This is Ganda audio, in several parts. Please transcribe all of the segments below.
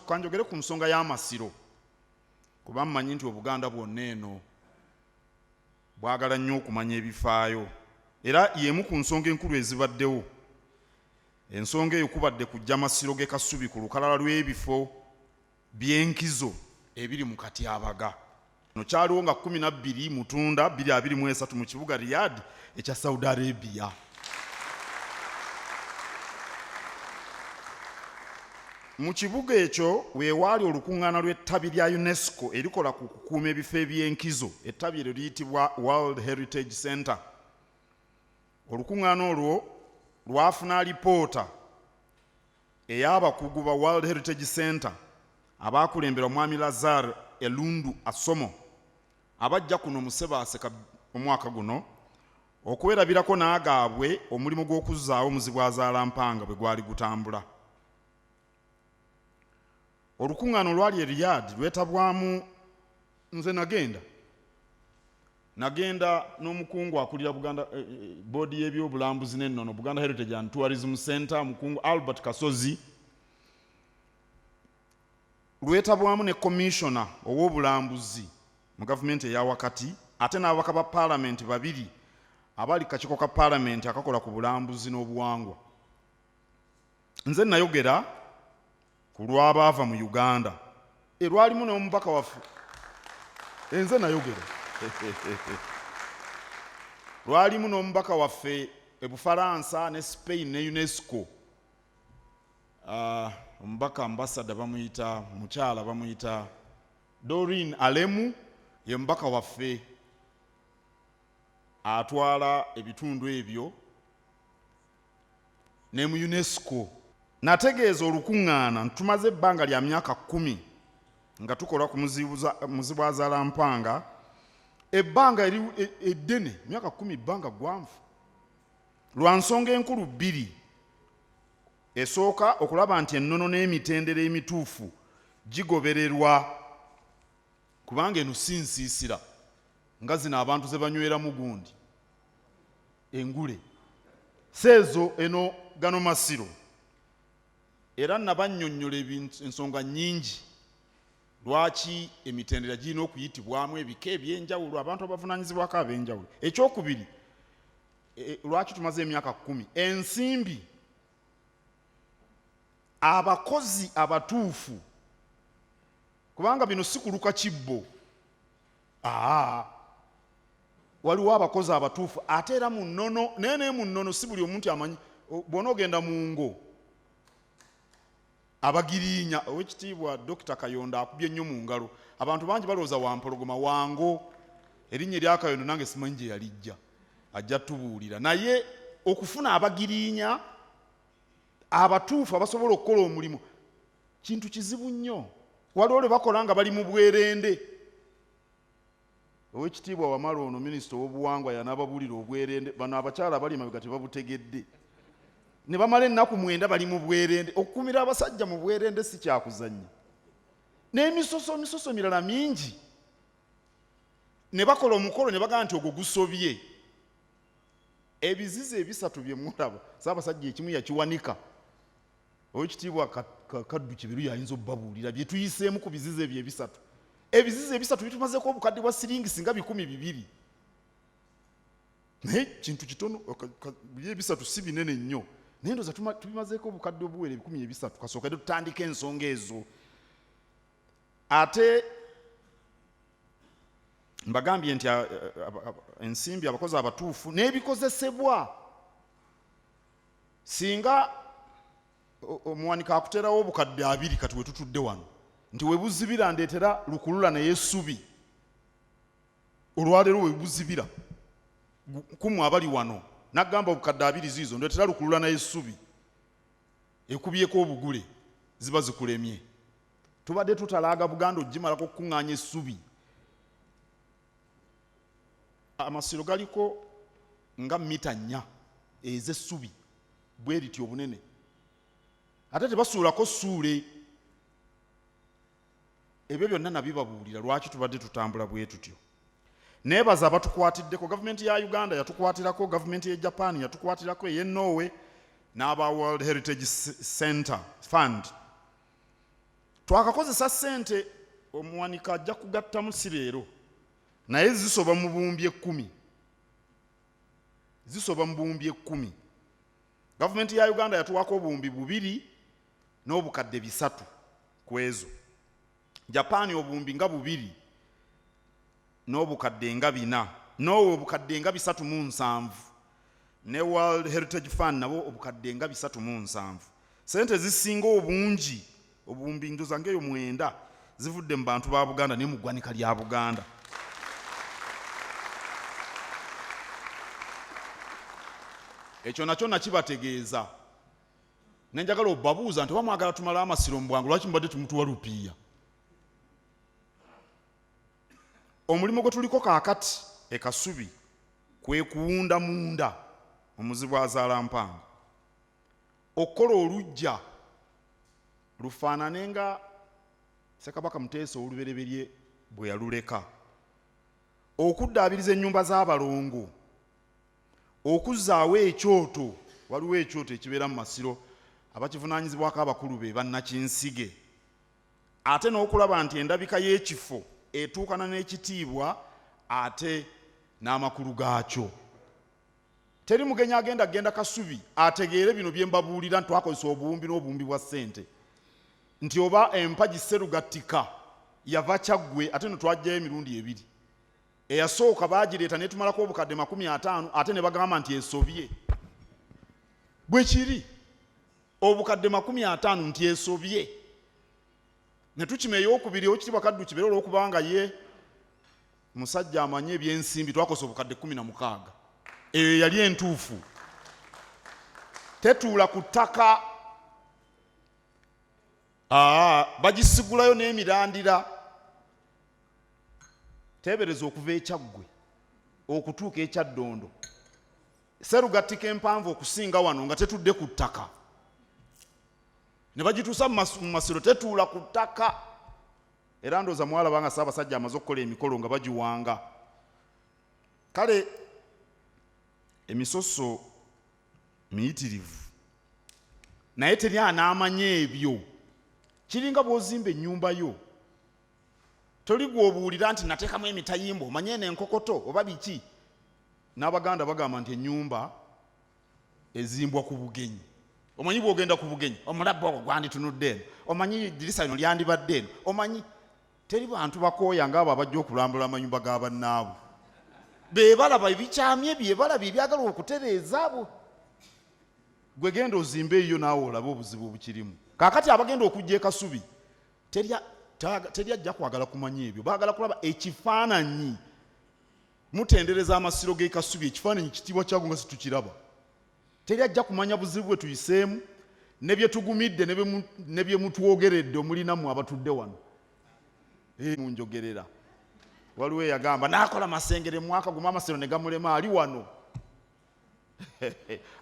kanjogere ku nsonga ya Masiro kuba mmanyi nti Obuganda bwonna eno bwagala nnyo okumanya ebifaayo era yemu ku nsonga enkulu ezibaddewo. Ensonga eyo kubadde kujja Masiro ge Kasubi ku lukalala lw'ebifo by'enkizo ebiri mu Katyabaga. No kyaliwo nga 12 Mutunda 2023 mu kibuga Riyadh ekya Saudi Arabia. Mu kibuga ekyo weewaali olukuŋŋaana lw'ettabi lya UNESCO erikola ku kukuuma ebifo eby'enkizo. Ettabi eryo liyitibwa World Heritage Center. Olukuŋŋaana olwo lwafuna alipoota ey'abakugu ba World Heritage Center abaakulembera Mwami Lazar Elundu Asomo abajja kuno mu Sebaase omwaka guno okwerabirako n'agaabwe omulimu gw'okuzzaawo Muzibwazaalampanga bwe gwali gutambula. Olukuŋŋaana olwali e Riyadh lwetabwamu nze nagenda n'omukungu akulira Buganda boodi y'ebyobulambuzi n'ennono Buganda Heritage and Tourism Center, mukungu Albert Kasozi. Lwetabwamu ne commissioner ow'obulambuzi mu gavumenti eya wakati ate n'ababaka ba parliament 2 abali kakiiko ka parliament akakola ku bulambuzi n'obuwangwa. Nze nayogera ku lw'abaava mu Uganda lwalimu n'omubaka waffe. Nze nayogera lwalimu n'omubaka waffe e Bufaransa ne Spain ne UNESCO. Omubaka ambassador bamuyita mukyala bamuyita Doreen Alemu, ye mubaka waffe atwala ebitundu ebyo ne mu UNESCO. Nategeeza olukuŋŋaana ntumaze ebbanga lya myaka 10 nga tukola ku Muzibwazaalampanga. Ebbanga eri eddene, myaka 10 ebbanga gwanvu. Lwa nsonga enkulu 2. Esooka okulaba nti ennono n'emitendera emituufu gigobererwa kubanga eno si nsiisira nga zino abantu ze banyweramu gundi engule seezo eno gano Masiro. Era nabannyonnyola ensonga nnyingi lwaki emitendera girina okuyitibwamu ebika eby'enjawulo abantu abavunaanyizibwako ab'enjawulo. Ekyokubiri, lwaki tumaze emyaka 10 ensimbi abakozi abatuufu kubanga bino si kuluka kibbo. Waliwo abakozi abatuufu ate era mu nnono nene mu nnono si buli omuntu amanyi. Bw'onoogenda mu ngo abagiriinya ow'ekitiibwa Dr. Kayonda akubye nnyo mu ngalo. Abantu bangi balowooza wampologoma wango erinnya erya Kayondo nange simanyi gye yalijja ajja tubuulira naye okufuna abagiriinya abatuufu abasobola okukola omulimu kintu kizibu nnyo. Waliwo lwe bakola nga bali mu bwerende. Ow'ekitiibwa Wamala ono minisita ow'obuwangwa yanaababuulira obwerende bano abakyala bali emabega tebabutegedde. Ne bamala ennaku 9 bali mu bwerende. Okukumira abasajja mu bwerende si kyakuzannya. N'emisoso mirala mingi. Ne bakola omukolo ne bagamba nti ogwo gusobye. Ebizizi 3 bye mulaba Ssaabasajja ekimu yakiwanika. Ow'ekitiibwa Kaddu Kibiru yayinza obbabuulira bye tuyiseemu ku bizizi ebyo 3. Ebizizi 3 bitumazeko obukadde bwa siringi singa 200. Naye kintu kitono bye 3 si binene nnyo. Naye ndoza tubimazeeko obukadde obuwere 13 kasookedde tutandika ensonga ezo. Ate mbagambye nti ensimbi abakozi abatuufu n'ebikozesebwa singa omuwanika akuterawo obukadde 2 kati we tutudde wano nti webuzibira ndeetera lukulula naye essubi olwaleero webuzibira kumu abali wano nagamba obukadde 2 ziizo ndeetera lukulula naye essubi ekubyeko obugule ziba zikulemye. Tubadde tutalaaga Buganda ogimalako okukuŋŋaanya essubi. Amasiro galiko nga mita 4 ez'essubi bwe lityo obunene ate tebasuulako ssuule. Ebyo byonna nabibabuulira lwaki tubadde tutambula bwe tutyo. Neebaza abatukwatiddeko. Gavumenti ya Uganda yatukwatirako, gavumenti ya Japan yatukwatirako, ey'e Norway n'aba World Heritage Center Fund. twakakozesa ssente omuwanika ajja kugattamu si leero naye zisoba mu buwumbi 10. Zisoba mu buwumbi 10. Gavumenti ya Uganda yatuwako obuwumbi 2 n'obukadde 3 ku ezo. Japan obuwumbi nga 2 n'obukadde nga 4. Norway obukadde nga 307. Ne World Heritage Fund nabo obukadde nga 307. Sente zisinga obungi obuwumbi ndoza ngeyo 9 zivudde mu bantu ba Buganda ne mu ggwanika lya Buganda. Ekyo nakyo nakibategeeza. Nenjagala obabuuza nti bamwagala tumala Masiro mu bwangu lwaki mbadde tumutuwa lupiiya. Omulimu gwe tuliko kaakati e Kasubi kwe kuwunda munda omuzibu azaala mpanga. Okukola olujja lufaanane nga Ssekabaka Muteesa olubereberye bwe yaluleka. Okuddaabiriza ennyumba z'abalongo. Okuzzaawo ekyoto, waliwo ekyoto ekibeera mu Masiro abakivunaanyizibwako abakulu be bannakinsige. Ate n'okulaba nti endabika y'ekifo etuukana n'ekitiibwa ate n'amakulu gaakyo. Teri mugenyi agenda Kasubi ategeere bino bye mbabuulira nti twakozesa obuwumbi n'obuwumbi bwa ssente. Nti oba empagi Sserugattika yava Kyaggwe ate no twajjayo emirundi 2. Eyasooka baagireeta ne tumalako obukadde 50 ate ne bagamba nti esobye. Bwe kiri obukadde 50 nti esobye. Ne tukima ey'okubiri ekitibwa Kaddu Kibeera olw'okubanga ye musajja amanye ebyensimbi twakozesa obukadde 16. Eyo yali entuufu. Tetuula ku ttaka bagisigulayo n'emirandira. Teebereza okuva Ekyaggwe okutuuka e Kyaddondo. Sserugattika empanvu okusinga wano nga tetudde ku ttaka. Ne bagituusa mu Masiro tetuula ku ttaka. Era ndooza mwalaba nga Ssaabasajja amaze okukola emikolo nga bagiwanga. Kale emisoso miyitirivu naye teri anaamanya ebyo. Kiringa bw'ozimba ennyumba yo toli gw'obuulira nti nateekamu emitayimbo omanye n'enkokoto oba biki. N'Abaganda bagamba nti ennyumba ezimbwa ku bugenyi. Omanyi bw'ogenda ku bugenyi omulabba ogwo gwanditunudde eno, omanyi dirisa lino lyandibadde eno, omanyi teri bantu bakooya ng'abo abajja okulambula amayumba ga bannaabwe. Be balaba ebikyamye bye balaba ebyagala okutereeza abo. Gwe genda ozimbe eyo naawe olabe obuzibu obukirimu. Kaakati abagenda okujja e Kasubi teri ajja kwagala kumanya ebyo. Baagala kulaba ekifaananyi. Mutendereza Amasiro g'e Kasubi ekifaananyi kitiibwa kyago nga situkiraba. Teri ajja kumanya buzibu bwe tuyiseemu ne bye tugumidde ne bye mutwogeredde omulinamu abatudde wano. Munjogerera. Waliwo eyagamba n'akola masengere mwaka gumu Amasiro ne gamulema ali wano.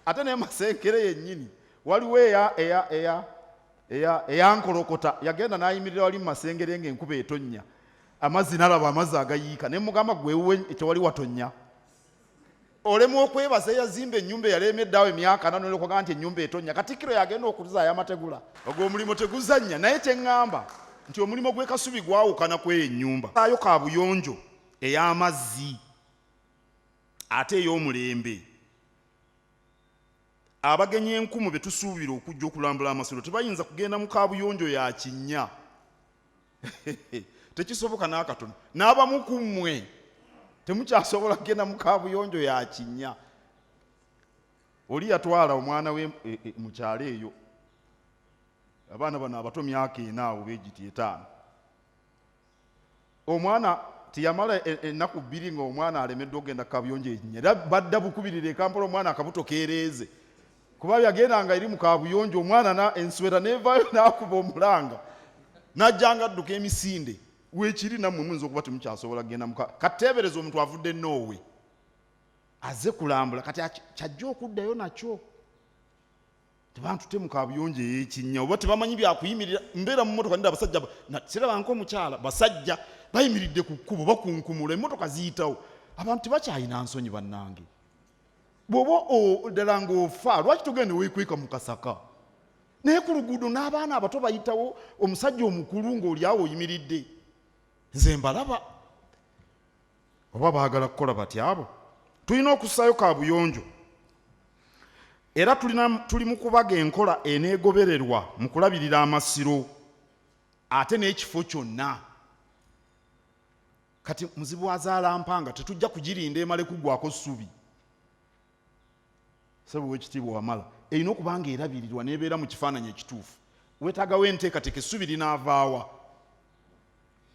Ate naye masengere yennyini waliwo eyankolokota yagenda n'ayimirira wali mu masengere ng'enkuba etonnya. Amazzi n'alaba amazzi agayiika ne mugamba gwewe tewali watonnya. Olemu okwebaza eyazimba ennyumba eyalemedde awo emyaka 4 n'okugamba nti ennyumba etonnya. Katikkiro yagenda okuzaayo amategula. Ogwo omulimo teguzannya naye kye ŋŋamba nti omulimo gw'e Kasubi gwawukana kw'eyo ennyumba. Saayo kaabuyonjo ey'amazzi ate ey'omulembe. Abagenyi 1000 be tusuubira okujja okulambula Amasiro tebayinza kugenda mu kaabuyonjo ya kinnya. Tekisoboka n'akatono. N'abamu ku mmwe temukyasobola kugenda mu kaabuyonjo ya kinnya. Oli yatwala omwana we mu kyalo eyo. Abaana bano abato myaka 4 awo beegiti 5. Omwana tiyamala ennaku 2 ng'omwana alemedde okugenda kaabuyonjo ekinnya. Era badda bukubirire Kampala omwana akabuto keereeze. Kuba yagendanga eri mu kaabuyonjo omwana enswera neevaayo n'akuba omulanga. N'ajjanga adduka emisinde. Weekiri nammwe muyinza okuba temukyasobola kugenda mu kateebereza omuntu avudde Norway. Aze kulambula kati kyajja okuddayo nakyo. Tebantute mu kaabuyonjo ey'ekinnya oba tebamanyi byakuyimirira. Mbeera mu mmotoka nida abasajja siraba nk'omukyala basajja bayimiridde ku kkubo bakunkumula emmotoka ziyitawo. Abantu tebakyayina nsonyi bannange. Bw'oba ddala ng'ofa lwaki togende weekweka mu kasaka? naye ku luguudo n'abaana abato bayitawo omusajja omukulu ng'oli awo oyimiridde nze mbalaba oba baagala kukola bati abo. Tulina okussaayo kaabuyonjo era tuli mu kubaga enkola eneegobererwa mu kulabirira amasiro ate n'ekifo kyonna. Kati muzibu azaalampanga tetujja kugirinda emale kugwako ssubi. Ssebo w'ekitiibwa Wamala erina okuba nga erabirirwa n'ebeera mu kifaananyi ekituufu. Weetaagawo enteekateeka essubi linaavaawa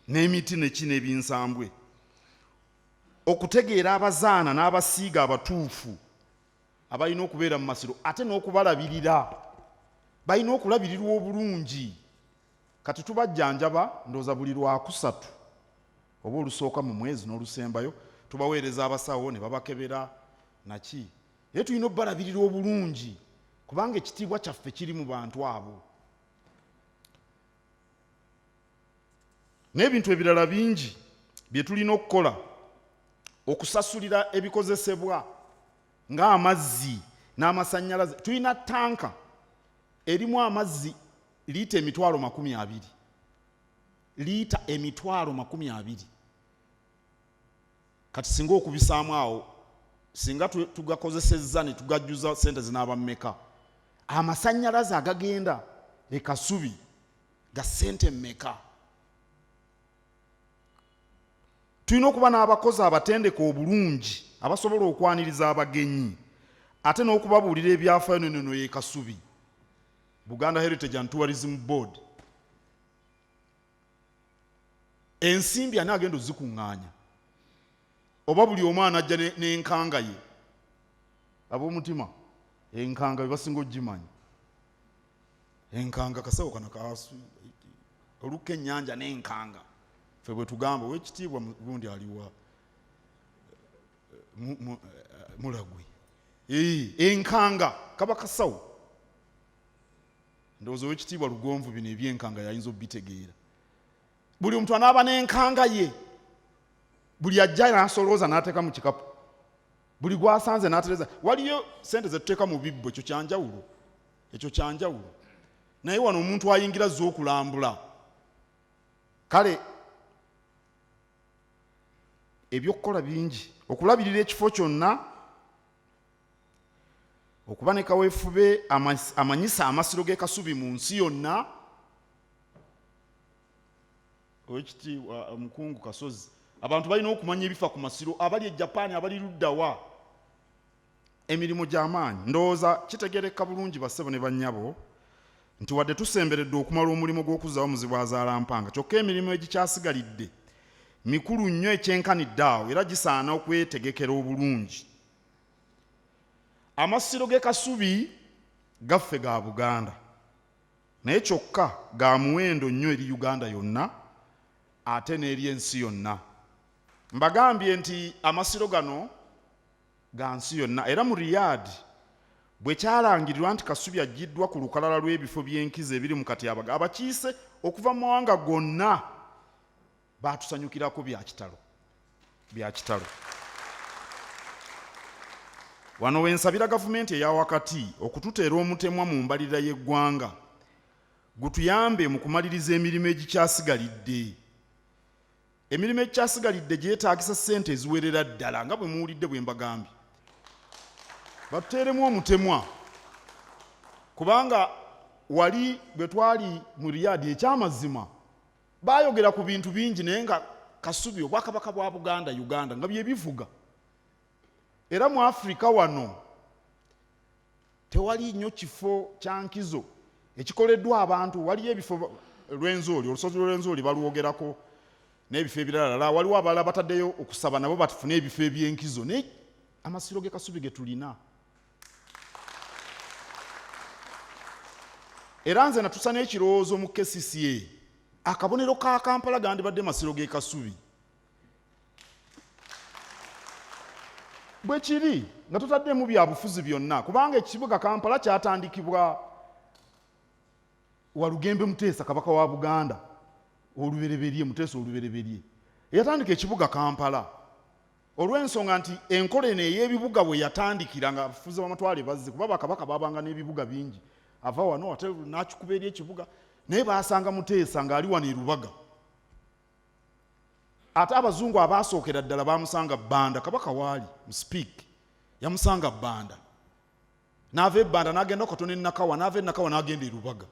n'emiti neki n'ebinsambwe. Okutegeera abazaana n'abasiiga abatuufu abalina okubeera mu masiro ate n'okubalabirira. Balina okulabirirwa obulungi. Kati tubajjanjaba ndowooza buli lwakusatu oba olusooka mu mwezi n'olusembayo tubaweereza abasawo ne babakebera naki. Naye tulina obbalabirira obulungi kubanga ekitiibwa kyaffe kiri mu bantu abo. N'ebintu ebirala bingi bye tulina okukola okusasulira ebikozesebwa ng'amazzi n'amasannyalaze. Tulina tanka erimu amazzi liita 20,000. Liita 20,000. Kati singa okubisaamu awo singa tugakozesezza ne tugajjuza sente zinaaba mmeka? Amasannyalaze agagenda e Kasubi ga sente mmeka? Tulina okuba n'abakozi abatendeka obulungi abasobola okwaniriza abagenyi ate n'okubabuulira ebyafaayo neno ye Kasubi. Buganda Heritage and Tourism Board ensimbi ani agenda ozikuŋŋaanya? Oba buli omu anajja n'enkanga ye? Ab'omutima enkanga bebasinga ogimanyi. Enkanga kasawo kana kasu olukka ennyanja n'enkanga. Ffe bwe tugamba ow'ekitiibwa gundi aliwa Mulagwe. Enkanga kabaka sawo. Ndowooza ow'ekitiibwa Lugonvu bino ebyenkanga yayinza obitegeera. Buli omuntu anaaba n'enkanga ye. Buli ajja n'asolooza n'ateeka mu kikapu. Buli gwasanze n'atereza. Waliyo sente ze tuteeka mu bibbo, ekyo kyanjawulo. Ekyo kyanjawulo. Naye wano omuntu ayingira z'okulambula. Kale ebyokukola bingi. Okulabirira ekifo kyonna, okuba ne kaweefube amanyisa amasiro g'e Kasubi mu nsi yonna. Owekitiibwa Omukungu Kasozi, abantu balina okumanya ebifa ku masiro, abali e Japan, abali luddawa. Emirimu gy'amaanyi. Ndowooza kitegereka bulungi bassebo ne bannyabo nti wadde tusemberedde okumala omulimu gw'okuzzaawo muzibu azaalampanga, kyokka emirimu egikyasigalidde mikulu nnyo ekyenkanidde awo era gisaana okwetegekera obulungi. Amasiro g'e Kasubi gaffe ga Buganda naye kyokka ga muwendo nnyo eri Uganda yonna ate n'eri ensi yonna. Mbagambye nti amasiro gano ga nsi yonna era mu Riyadh bwe kyalangirirwa nti Kasubi aggiddwa ku lukalala lw'ebifo by'enkizo ebiri mu katyabaga, abakiise okuva mu mawanga gonna baatusanyukirako bya kitalo. Wano wensabira gavumenti eya wakati okututeera omutemwa mu mbalirira y'eggwanga gutuyambe mu kumaliriza emirimu egikyasigalidde. Emirimu egikyasigalidde gyetaagisa ssente eziwerera ddala nga bwe muwulidde bwe mbagambye. Batuteeremu omutemwa kubanga wali bwe twali mu Riyadh ekyamazima baayogera ku bintu bingi naye nga Kasubi obwakabaka bwa Uganda nga bye bivuga. Era mu Afrika wano tewali nnyo kifo kya nkizo ekikoleddwa abantu. Waliyo ebifo Lwenzoli, olusozi lw'Lwenzoli balwogerako n'ebifo ebirala. Waliwo abalala bataddeyo okusaba nabo batufune ebifo eby'enkizo. Naye amasiro g'e Kasubi ge tulina. Era nze natusa n'ekirowoozo mu KCCA akabonero ka Kampala gandibadde masiro g'e Kasubi. Bwe kiri nga tutaddemu byabufuzi byonna kubanga ekibuga Kampala kyatandikibwa Walugembe Muteesa kabaka wa Buganda olubereberye. Muteesa olubereberye yatandika ekibuga Kampala olw'ensonga nti enkola eno ey'ebibuga bwe yatandikira nga abafuzi b'amatwale bazze kuba bakabaka babanga n'ebibuga bingi. ava wano ate n'akikuba eri ekibuga naye baasanga Muteesa ng'ali wano e Lubaga. Ate abazungu abaasookera ddala baamusanga Bbanda, kabaka waali Mspeak yamusanga Bbanda, n'ava e Bbanda n'agenda okatono e Nakawa, n'ava e Nakawa n'agenda e Lubaga.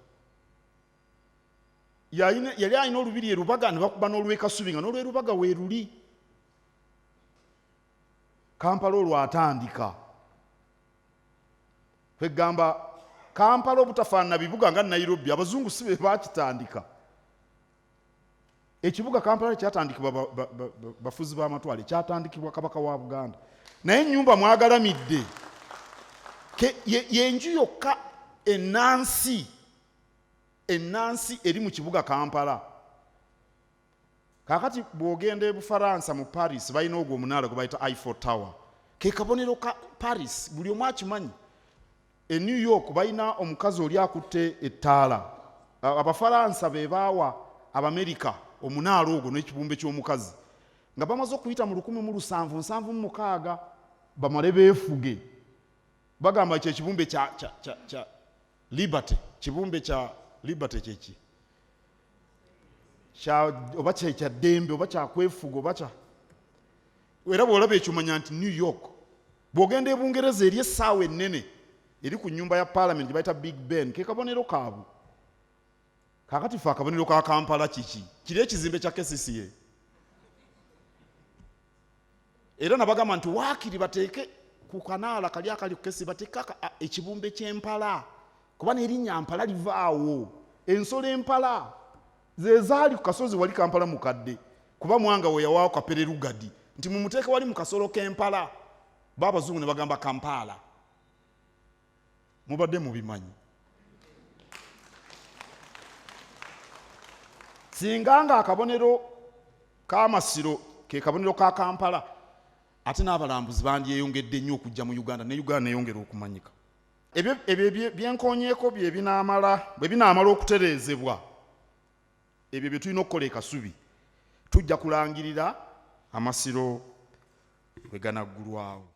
Yali alina olubiri e Lubaga ne bakuba n'olw'e Kasubi nga n'olw'e Lubaga weeruli. Kampala olwo atandika kwegamba Kampala obutafaanana bibuga nga Nairobi, abazungu si be baakitandika. Ekibuga Kampala kyatandikibwa bafuzi b'amatwale, kyatandikibwa kabaka wa Buganda. Naye ennyumba mwagalamidde yenju yokka ennansi eri mu kibuga Kampala. Kaakati bw'ogenda e Bufaransa mu Paris balina ogwo omunaala gwe bayita Eiffel Tower, ke kabonero ka Paris, buli omu akimanyi. E New York balina omukazi oli akutte ettaala. Abafalansa be baawa Abamerika omunaala ogwo n'ekibumbe ky'omukazi nga bamaze okuyita mu 1776 bamale beefuge. Bagamba kye kibumbe kya Liberty, kibumbe kya Liberty kyeki oba kya ddembe oba kyakwefuga oba kya. Era bw'olaba ekyomanya nti New York, bw'ogenda e Bungereza eri essaawa ennene eri ku nnyumba ya Parliament gye bayita Big Ben, ke kabonero kaabwe. Kaakati ffe akabonero ka Kampala kiki? Kiri ekizimbe kya KCCA. Era nabagamba nti waakiri bateeke ku kanaala kali akali ku KCCA bateeke ekibumbe ky'empala, kuba n'erinnya Mpala livaawo. Ensolo empala ze zaali ku kasozi wali Kampala mukadde, kuba Mwanga we yawaawo Kapererugadi nti mumuteeke wali mu kasolo k'empala. Abazungu ne bagamba Kampala. Mubadde mubimanyi. Singa nga akabonero ka Masiro ke kabonero ka Kampala, ate n'abalambuzi bandyeyongedde nnyo okujja mu Uganda, ne Uganda neyongera okumanyika. Ebyo byenkonyeeko bye binaamala okutereezebwa, ebyo bye tulina okukola e Kasubi, tujja kulangirira Amasiro bwe ganaggulwawo.